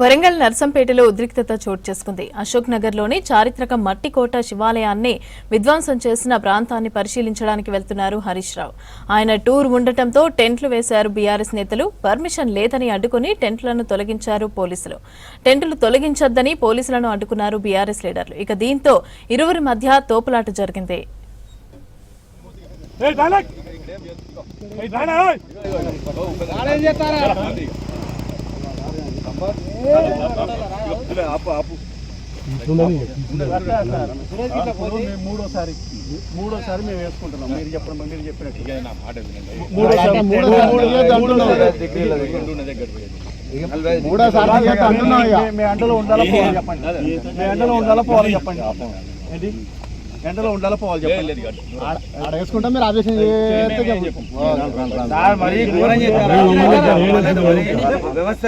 వరంగల్ నర్సంపేటలో ఉద్రిక్తత చోటు చేసుకుంది. అశోక్ నగర్ లోని చారిత్రక మట్టికోట శివాలయాన్ని విధ్వంసం చేసిన ప్రాంతాన్ని పరిశీలించడానికి వెళ్తున్నారు హరీష్ రావు. ఆయన టూర్ ఉండటంతో టెంట్లు వేశారు బీఆర్ఎస్ నేతలు. పర్మిషన్ లేదని అడ్డుకుని టెంట్లను తొలగించారు పోలీసులు. టెంట్లు తొలగించొద్దని పోలీసులను అడ్డుకున్నారు బీఆర్ఎస్ లీడర్లు. ఇక దీంతో ఇరువురి మధ్య తోపులాట జరిగింది. మూడోసారి మేము వేసుకుంటున్నాం. మీరు చెప్పండి, మీరు చెప్పినట్టు మీ ఎండలో ఉండాలా పోవాలి చెప్పండి. మీ ఎండలో ఉండాలా పోవాలి చెప్పండి. ఏంటి ఎండలో ఉండాలా పోవాలి చెప్పండి. వేసుకుంటా మీరు ఆదేశం వ్యవస్థ